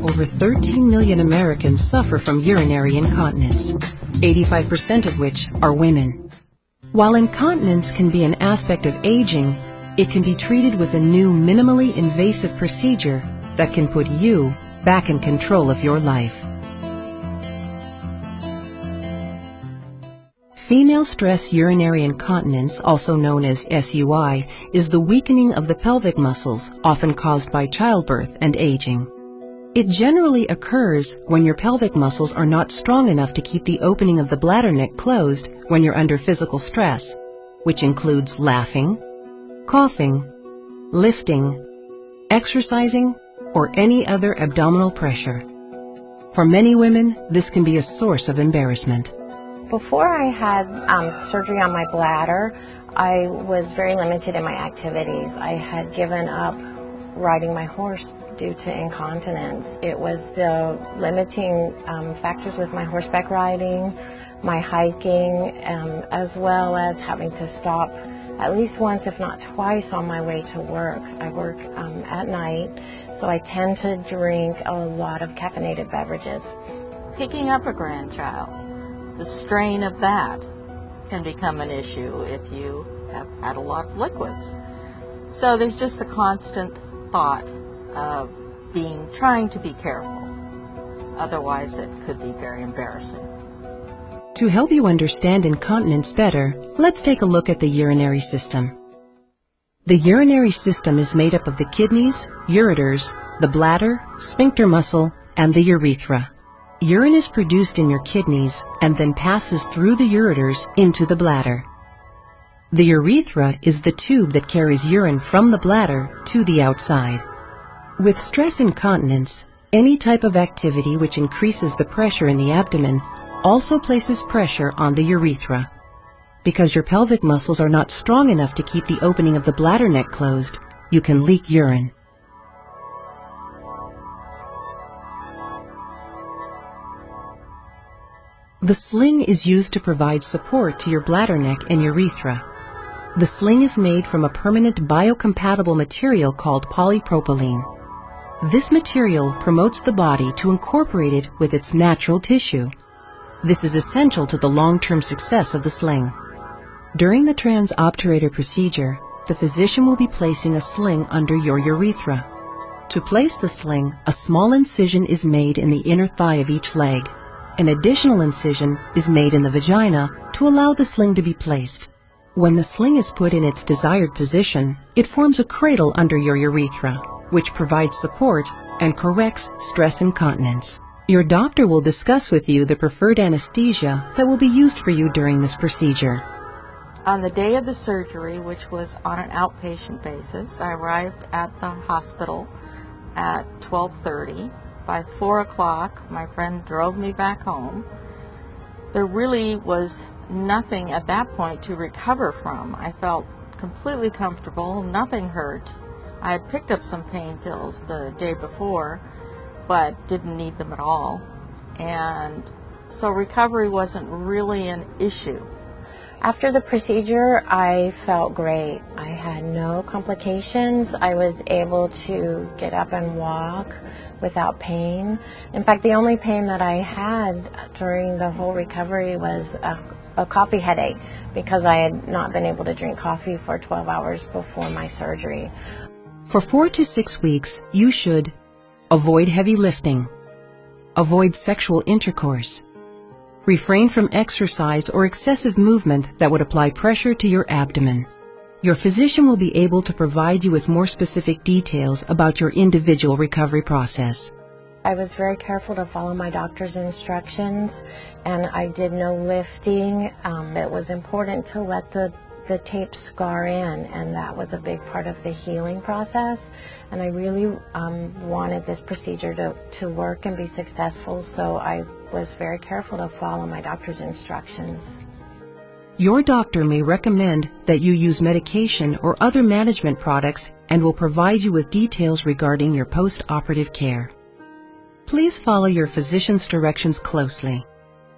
Over 13 million Americans suffer from urinary incontinence, 85% of which are women. While incontinence can be an aspect of aging, it can be treated with a new minimally invasive procedure that can put you back in control of your life. Female stress urinary incontinence, also known as SUI, is the weakening of the pelvic muscles, often caused by childbirth and aging. It generally occurs when your pelvic muscles are not strong enough to keep the opening of the bladder neck closed when you're under physical stress, which includes laughing, coughing, lifting, exercising, or any other abdominal pressure. For many women, this can be a source of embarrassment. Before I had surgery on my bladder, I was very limited in my activities. I had given up riding my horse due to incontinence. It was the limiting factors with my horseback riding, my hiking, as well as having to stop at least once, if not twice, on my way to work. I work at night, so I tend to drink a lot of caffeinated beverages. Picking up a grandchild, the strain of that can become an issue if you have had a lot of liquids. So there's just the constant thought of trying to be careful. Otherwise, it could be very embarrassing. To help you understand incontinence better, let's take a look at the urinary system. The urinary system is made up of the kidneys, ureters, the bladder, sphincter muscle, and the urethra. Urine is produced in your kidneys and then passes through the ureters into the bladder. The urethra is the tube that carries urine from the bladder to the outside. With stress incontinence, any type of activity which increases the pressure in the abdomen also places pressure on the urethra. Because your pelvic muscles are not strong enough to keep the opening of the bladder neck closed, you can leak urine. The sling is used to provide support to your bladder neck and urethra. The sling is made from a permanent biocompatible material called polypropylene. This material promotes the body to incorporate it with its natural tissue. This is essential to the long-term success of the sling. During the transobturator procedure, the physician will be placing a sling under your urethra. To place the sling, a small incision is made in the inner thigh of each leg. An additional incision is made in the vagina to allow the sling to be placed. When the sling is put in its desired position, it forms a cradle under your urethra, which provides support and corrects stress incontinence. Your doctor will discuss with you the preferred anesthesia that will be used for you during this procedure. On the day of the surgery, which was on an outpatient basis, I arrived at the hospital at 12:30. By 4 o'clock, my friend drove me back home. There really was nothing at that point to recover from. I felt completely comfortable, nothing hurt. I had picked up some pain pills the day before, but didn't need them at all. And so recovery wasn't really an issue. After the procedure, I felt great. I had no complications. I was able to get up and walk without pain. In fact, the only pain that I had during the whole recovery was a coffee headache, because I had not been able to drink coffee for 12 hours before my surgery. For 4 to 6 weeks, you should avoid heavy lifting, avoid sexual intercourse, refrain from exercise or excessive movement that would apply pressure to your abdomen. Your physician will be able to provide you with more specific details about your individual recovery process. I was very careful to follow my doctor's instructions, and I did no lifting. It was important to let the tape scar in, and that was a big part of the healing process. And I really wanted this procedure to work and be successful, so I was very careful to follow my doctor's instructions. Your doctor may recommend that you use medication or other management products and will provide you with details regarding your post-operative care. Please follow your physician's directions closely.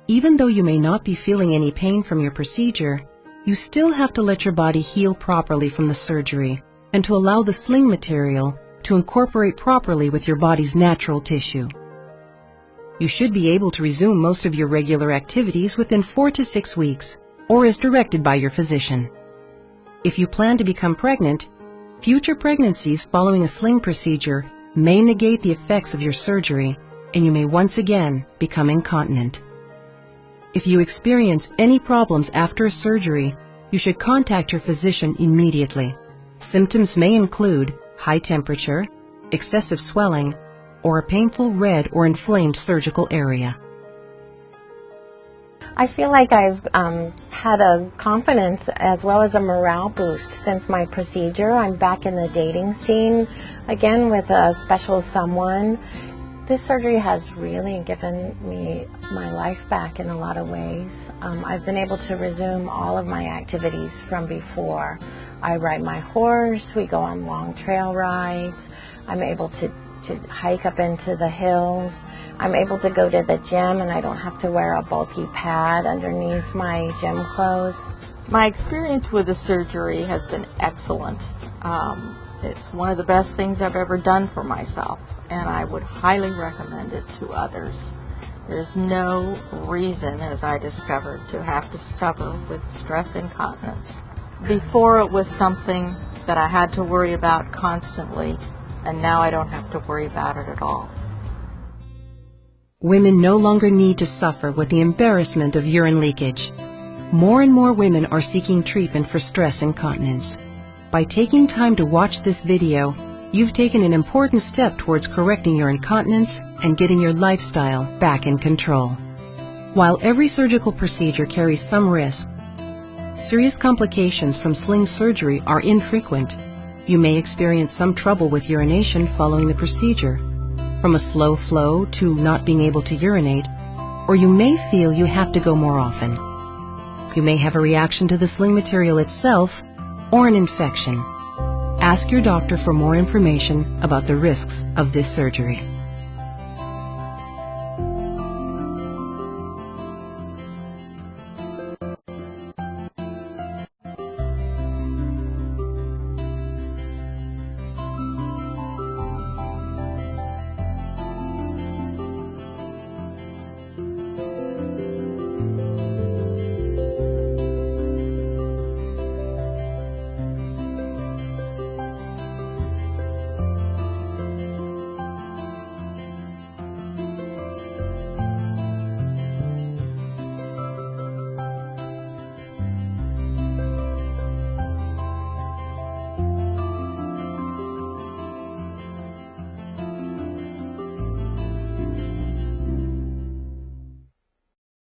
Even though you may not be feeling any pain from your procedure, you still have to let your body heal properly from the surgery and to allow the sling material to incorporate properly with your body's natural tissue. You should be able to resume most of your regular activities within 4 to 6 weeks, or as directed by your physician. If you plan to become pregnant, future pregnancies following a sling procedure may negate the effects of your surgery, and you may once again become incontinent. If you experience any problems after a surgery, you should contact your physician immediately. Symptoms may include high temperature, excessive swelling, or a painful red or inflamed surgical area. I feel like I've had a confidence as well as a morale boost since my procedure. I'm back in the dating scene again with a special someone. This surgery has really given me my life back in a lot of ways. I've been able to resume all of my activities from before. I ride my horse, we go on long trail rides, I'm able to hike up into the hills. I'm able to go to the gym and I don't have to wear a bulky pad underneath my gym clothes. My experience with the surgery has been excellent. It's one of the best things I've ever done for myself, and I would highly recommend it to others. There's no reason, as I discovered, to have to suffer with stress incontinence. Before it was something that I had to worry about constantly, and now I don't have to worry about it at all. Women no longer need to suffer with the embarrassment of urine leakage. More and more women are seeking treatment for stress incontinence. By taking time to watch this video, you've taken an important step towards correcting your incontinence and getting your lifestyle back in control. While every surgical procedure carries some risk, serious complications from sling surgery are infrequent. You may experience some trouble with urination following the procedure, from a slow flow to not being able to urinate, or you may feel you have to go more often. You may have a reaction to the sling material itself or an infection. Ask your doctor for more information about the risks of this surgery.